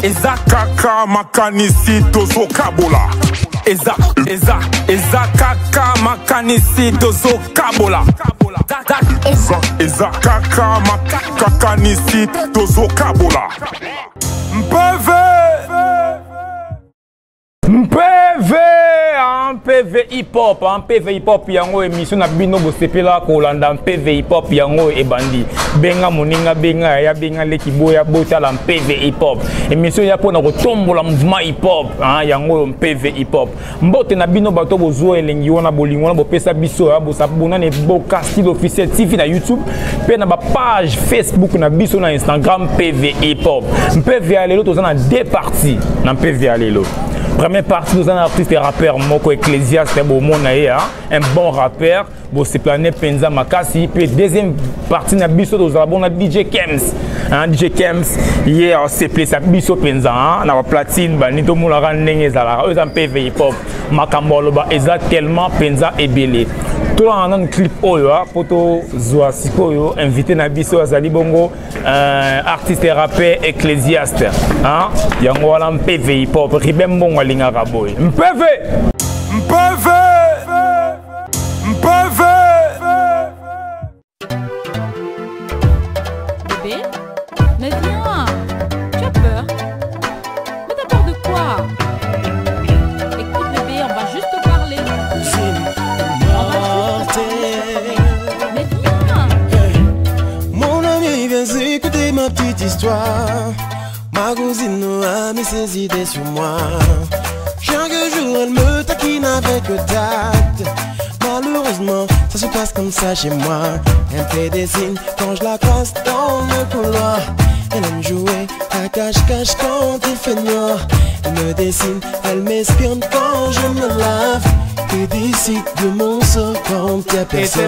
eza kaka makanisi tozo kabola. Eza kaka makanisi tozo kabola. Eza kaka makanisi tozo kabola. PV hip-hop, PV hip-hop yango émission na bino bosepela kolanda PV hip-hop yango ebandi benga moninga benga ya benga leki boya botala PV hip-hop émission ya pona kotombola mouvement hip-hop yango PV hip-hop mbote na bino bato bozwa elengi wana bolingo na bopesa biso ya bosabona ne boka style officiel TV na YouTube pe na ba page Facebook na biso na Instagram PV hip-hop PV ya lelo tozana deux parties na PV ya lelo. Première partie, nous avons un artiste et rappeur, Moko Ecclesiastes, un bon rappeur, c'est plané Penza Makasi. Puis deuxième partie, nous avons un DJ Kems. DJ Kems, hier, c'est plaisir, ça biso Penza, on a platine, Nito Moularan Nengezala, eux en PV hip-hop, Makamboloba, tellement Penza et Belé. Tout le monde a un clip poto zoa sikoyo invité na biso azali bongo artiste et rappeur Ecclesiastes yango wala PV hip hop ribem bongo linga raboy MPV bébé mais viens tu as peur mais t'as peur de quoi écoute bébé on va juste te parler. Écoutez ma petite histoire. Ma cousine a mis ses idées sur moi. Chaque jour elle me taquine avec le tact. Malheureusement ça se passe comme ça chez moi. Elle fait des signes quand je la croise dans le couloir. Elle aime jouer à cache-cache quand il fait noir. Elle me dessine, elle m'espionne quand je me lave. Et décide de mon sort quand y'a personne.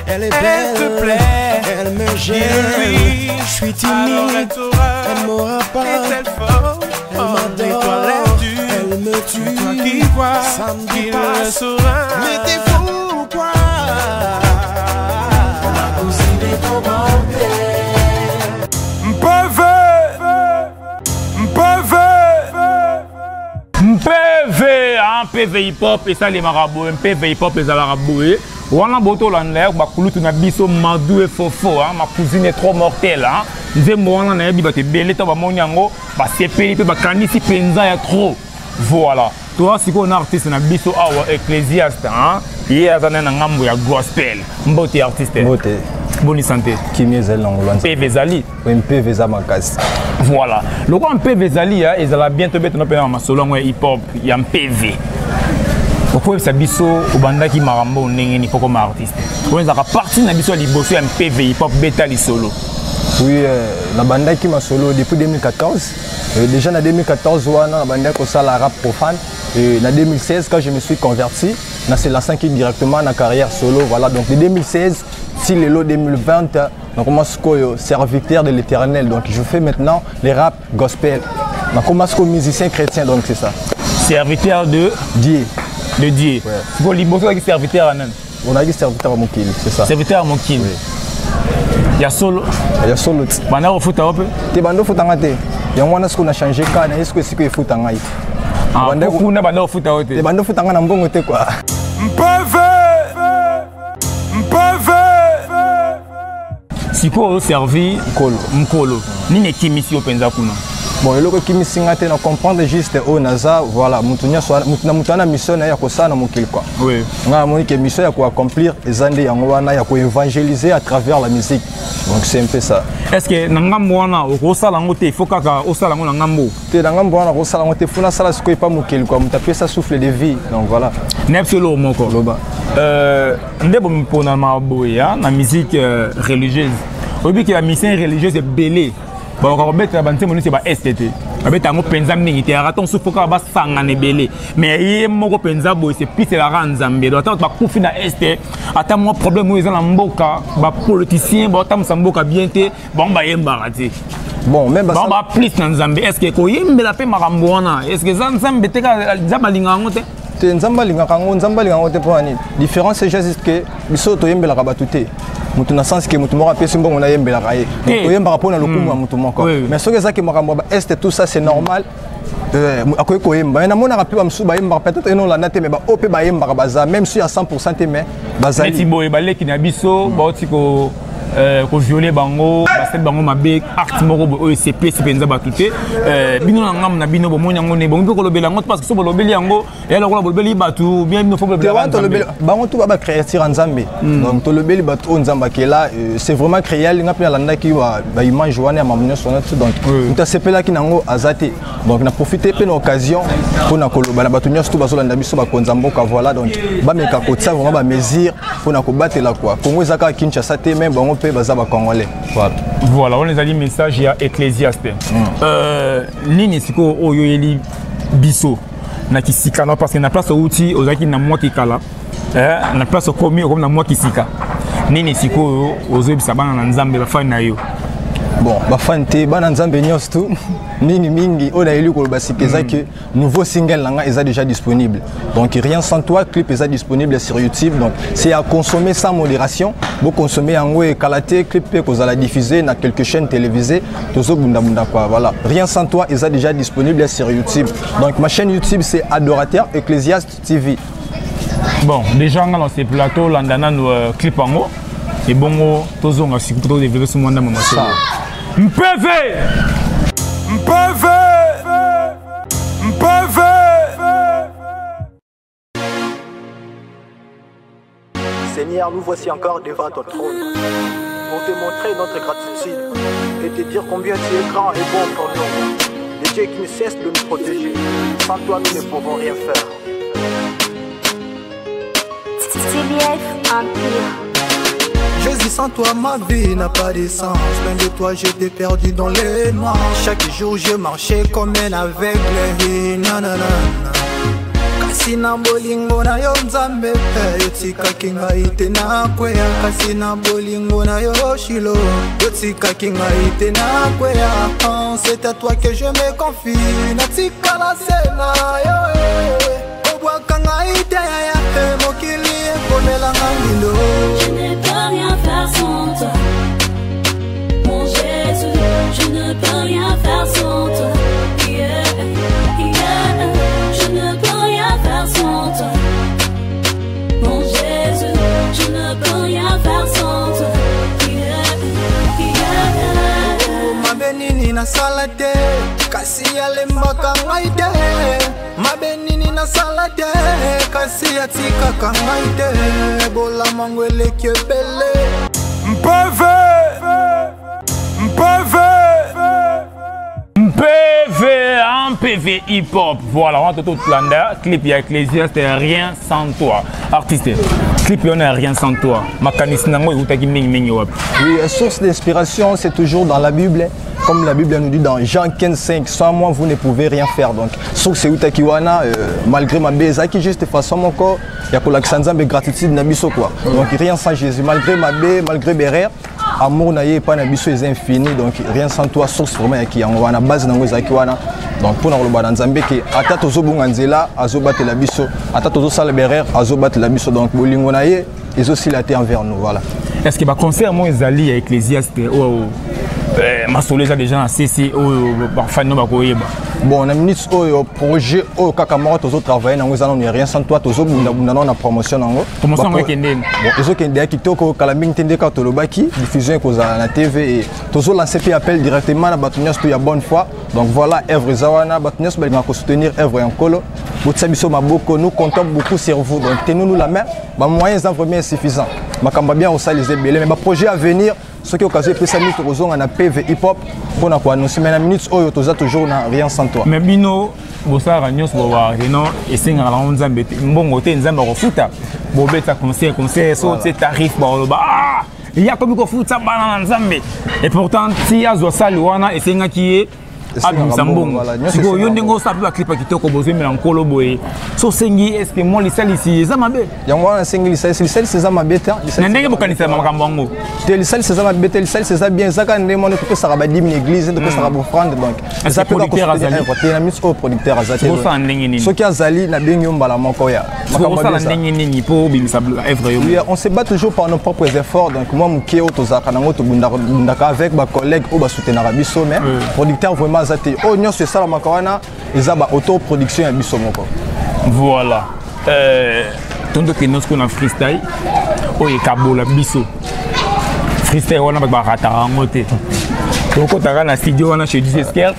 Elle est belle, elle te plaît, elle me gêne. Je suis timide, elle m'aura pas. Elle m'adore, elle me tue. Toi qui vois, ça me dépasse. Mais t'es fou ou quoi? Ma cousine est trop PV hip-hop et ça les marabouts, PV hip-hop les alaraboués. Wana boto l'anler, bakulutu na biso madou et fofo, ma cousine est trop mortelle. Nze mwana na yebi bate belé to ba monyango, ba sepeli pe ba kanisi penza ya trop. Voilà. Toi si ko na artiste na biso awa Ecclesiastes, Yé azana na ngambo ya gospel. Mbote artiste. Mbote. Bonne santé. Kimiezel Langolwan. PV Zali. Oui, PV Zamakasi. Voilà. Le quoi PV Zali, ils allaient bientôt mettre un solo hip-hop, il y a un PV. Pourquoi ça biso au banda qui marambo n'engeni pas comme artiste. Quand ils ont parti na biso liboso un PV hip-hop bêta li solo. Oui, la banda qui m'a solo depuis 2014. Déjà en 2014, la banda qui a la rap profane. Et en 2016, quand je me suis converti, c'est la 5 directement dans la carrière solo. Voilà, donc de 2016, si le lot 2020, on commence comme serviteur de l'Éternel. Donc je fais maintenant les rap gospel. On commence comme musicien chrétien, donc c'est ça. Serviteur de Dieu. De Dieu. Ouais. C'est pour l'Iboso qui est serviteur à Nan. On a dit serviteur à mon kill, c'est ça. Serviteur à mon kill. Oui. Il y a solo. Il y a solo. Banda au foot à peu. T'es bando foot en athée. Il y a un qu'on a changé quand est-ce que c'est que foot en athée. Ah, beaucoup na banda au foot à athée. T'es bando foot en athée bon côté quoi. Si quoi servi Mkolo. Ni ne kimisi au penza kuna. Bon, le qui me signe à comprendre juste au NASA, voilà, mutuna mission ya kosa na mokil quoi. Oui. Nga moni que mission ya ko accomplir les années ya ngwana ya ko évangéliser à travers la musique. Donc c'est un peu ça. Est-ce que ngambo wana o sala ngote il faut kaka o sala ngona ngambo. Te ngambo wana o sala ngote funa sala siko pas mokil quoi, mutapé ça souffle de vie. Donc voilà. Nepselo moko. Loba. Ndebo mpona maboya na musique religieuse. Obi que la mission religieuse est belée. Bon, on va mettre la c'est pas STT. On va mettre un penza mingi. Raton souffre bas sanga nebelé. Mais il y a un penza boy c'est plus la ranzambe. Donc attends, pas couper na ST. Attends moi problème où ils ont l'amboka. Bah politicien, bah attends samboka bien té. Bon bah yembarati. Bon même bah plus na Zambie. Est-ce que ko yembe la pe maramboana? Est-ce que Zambie te ka zabalinga ngote? te nzamba linga kango te pour nini différence c'est juste que biso to yembela ka batuté mutu na sens que mutu moko apesi mbongo na yembela ka ye to yembaka pona lokumu ya mutu moko mais soki ezaki makambo ba est tout ça c'est normal akoki koyemba namonaka mpe bamosusu bayembaka peut-être eno olanda te mais baope bayembaka baza même si à 100% te mais bazali neti boye baleki na biso bauti ko violer bango basel bango mabe acte moko boye CP penza batute bino na ngam na bino bomoni yango ne bongo ko lobela yango parce que so bolobeli yango et alors ko bolobeli batu bien bino faut lobela bango tout ba créature nzambe donc to lobeli batu o nzamba ke là c'est vraiment créé linga pe landa ki ba image wana ya mamunyo sona tout donc nta sepela ki nango azate donc na profiter pe na occasion pour na koloba na batu nyos tout bazolanda biso ba konzamboka voilà donc ba meka ko tsa vraiment ba mesure pour na ko batela quoi Congo ezaka Kinshasa te même bango Congolais. Voilà, on les a dit message à Ecclésiaste. Nini siko oyo yeli biso na kisika no parce que na place outi ozaki na moi kikala na place komi comme na moi kisika. Nini siko ozo bisabana na nzambe ba fan na yo. Bon, ba fan te bana nzambe nyos tout. Nini mingi on a élu ko basikeza que nouveau single langa est déjà disponible. Donc rien sans toi clip est disponible sur YouTube donc c'est à consommer sans modération. Vous consommer en et kalaté clip que vous allez diffuser dans quelques chaînes télévisées tozo bunda bunda quoi voilà. Rien sans toi est déjà disponible sur YouTube. Donc ma chaîne YouTube c'est Adorateur Ecclésiaste TV. Bon, déjà on a lancé plateau landana no clip en haut et bongo tozo nga sikuto développer ce monde mama ça. MPV Seigneur, nous voici encore devant ton trône pour te montrer notre gratitude et te dire combien tu es grand et bon ton nom. Le Dieu qui ne cesse de nous protéger. Sans toi, nous ne pouvons rien faire. CBF Empire. Jésus, sans toi ma vie n'a pas de sens. Loin de toi j'étais perdu dans les noirs. Chaque jour je marchais comme un aveugle. Nanana. Kasina bolingo na yo nzambe yotika kinga ite na kwea. Kasina bolingo na yo shilo yotika kinga ite na kwea. C'est à toi que je me confie. Natika la sena yo obwaka nga ite ya mokili komela ngamindo. Je ne peux rien faire sans toi, mon Jésus. Je ne peux rien faire sans toi. Yeah, yeah. Je ne peux rien faire sans toi, mon Jésus. Je ne peux rien faire sans toi. Yeah, yeah. Mabenini na salate, kasi alembaka ngai te. Mabenini na salate, kasi atika kangai te. Bola mangwele kiebele. MPV hip-hop. Voilà, on a tout l'anda. Clip, il y a Ecclésiaste, rien sans toi. Artiste, clip, il y a rien sans toi. Oui, la source d'inspiration, c'est toujours dans la Bible. Comme la Bible nous dit dans Jean 15:5, sans moi vous ne pouvez rien faire. Donc, sauf c'est Utakiwana, malgré ma baisse, qui juste façon mon corps, il y a pour l'accent de gratitude nabiso quoi. Donc rien sans Jésus, malgré ma baisse, malgré Bérer, amour naïe pas nabiso est infini. Donc rien sans toi, source vraiment qui en wana base nango zakiwana. Donc pour nous le bas dans Zambé qui ata tozo bunganzela, azobat la biso, ata tozo sale Bérer, azobat la biso. Donc bolingo naïe, ils aussi la terre envers nous, voilà. Est-ce que bah concert moi Zali à Ecclésiaste Masolo déjà déjà CC parfois non bakoyeba. Bon, on a minutes au projet au Kakamara tous autres travailler dans nous allons rien sans toi tous autres nous na promotion nango. Promotion avec Kende. Bon, ils ont Kende qui toko kalambing tende ka tolobaki diffusion cause na TV et tous autres lancer puis appel directement na Batunias tout ya bonne foi. Donc voilà œuvre zawana Batunias ba nga ko soutenir œuvre en colo. Botsabiso maboko nous comptons beaucoup sur vous. Donc tenez-nous la main. Ba moyens sont vraiment insuffisants. Makamba bien au saliser belé mais ba projet à venir ce qui est occasion de faire on a PV hip hop pour nous annoncer mais la minute où tu as toujours rien sans toi. Mais bino bossa ragnos bowa non et c'est ngala nzambe mbongo te nzambe ko futa bo beta concert so c'est tarif ba ah il y a comme ko futa bana nzambe et pourtant si azo sali wana et c'est ngaki abimisa mbongo sikoyo yo ndenge osala ba clip ya kitoko bozemela nkolo boye so sengi est ce que moi lisalisi eza mabe yango wana sengi lisalisi eza mabe te na ndenge bokanisa makambo yango te lisalisi eza mabe te lisalisi eza bien ezaka ndenge mona topesaka badimi na église topesaka bofrande donc eza mpe na miso oyo producteur aza te osala ndenge nini soki azali nabengi yo mbala moko ya osala ndenge nini mpo obimisa œuvre yo on se bat toujours par nos propres efforts donc moi mokie oyo tozalaka nango tobundaka avec bacollègue oyo basoutenaka biso mais producteur vraiment aza te oyo nyonso esalamaka wana eza baautoproduction ya biso moko voilà tondokende siko na freestyle oyo ekabola biso freestyle wana bato barataka yango te tokotaka na studio wana chez Disquaire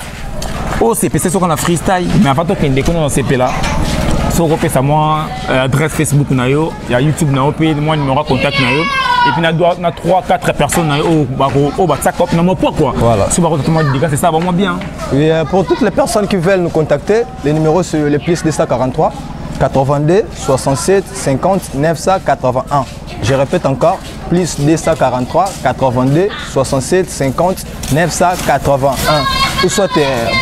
osepesa soko na freestyle mais avant tokende kuna osepela soko opesa mwa adresse Facebook na yo ya YouTube na yo mpe mwa numéro ya contact na yo et puis na 3-4 personnes na yo oyo batiaka na mwa poids quoi so bakota toma dédicace c'est ça va moins bien. Oui, pour toutes les personnes qui veulent nous contacter les numéros c'est le plus 243 82 67 50 981. Je répète encore, plus 243 82 67 50 981. Ou soit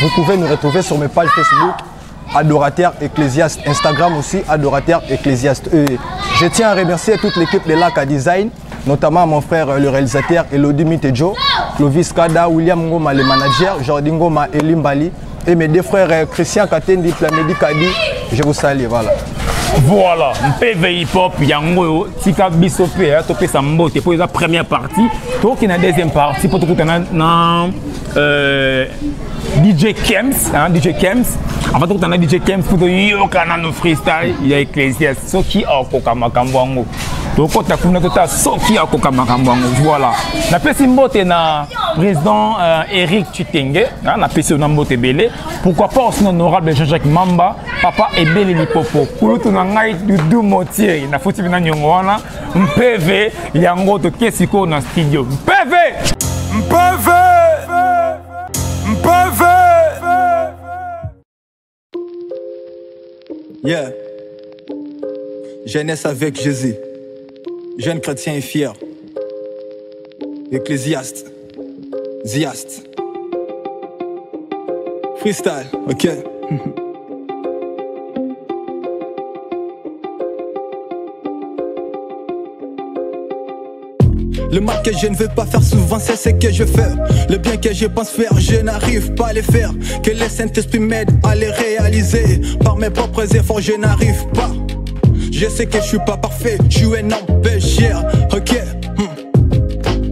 vous pouvez nous retrouver sur mes pages Facebook, Adorateur Ecclésiaste, Instagram aussi, Adorateur Ecclésiaste. Je tiens à remercier toute l'équipe de Laka Design, notamment mon frère le réalisateur Elodie Mitejo, Clovis Kada, William Ngoma le manager, Jordi Ngoma et Limbali. Et mes deux frères Christian Katendi, Plamedi Kadi, je vous salue, voilà. Voilà, PV Hip Hop, yango tika biso pe topesa mbote pour la première partie, to ki na deuxième partie pour tout na DJ Kems, hein, DJ Kems. Avant tout na DJ Kems pour yoka na no freestyle, il y a Ecclésiaste, so ki akoka makambo yango. Donc ta kuna tota so ki akoka makambo yango. Voilà. Na pesi mbote na président Eric Chitenge, hein, na pesi na mbote belé. Pourquoi pas aussi honorable Jean-Jacques Mamba, papa Ebele Lipopo. Kulutu na ngai Dudu Motier, na futi bina nyongo wana, MPV yango to kesiko na studio. MPV! MPV! MPV! Yeah. Jeunesse avec Jésus. Jeune chrétien et fier. Ecclésiaste. Ziaste. Freestyle, ok. Le mal que je ne veux pas faire souvent, c'est ce que je fais. Le bien que je pense faire, je n'arrive pas à les faire. Que le Saint-Esprit m'aide à les réaliser. Par mes propres efforts, je n'arrive pas. Je sais que je suis pas parfait, je suis un homme pécheur, ok.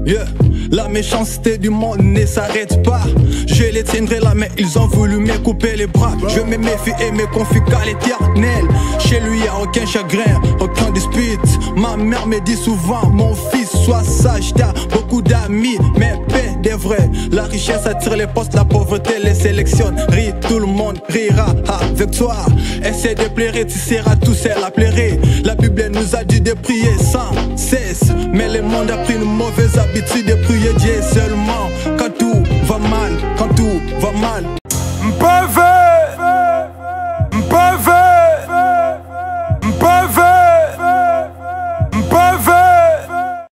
Yeah. La méchanceté du monde ne s'arrête pas. Je les tiendrai là mais ils ont voulu me couper les bras. Je me méfie et me confie qu'à l'éternel. Chez lui y'a aucun chagrin, aucun dispute. Ma mère me dit souvent, mon fils sois sage. T'as beaucoup d'amis mais paix des vrais. La richesse attire les postes, la pauvreté les sélectionne. Ris, tout le monde rira avec toi. Essaie de plaire, tu seras tout seul à pleurer. La Bible nous a dit de prier sans cesse. Mais le monde a pris une mauvaise habitude de prier Dieu seulement quand tout va mal, quand tout va mal. MPV!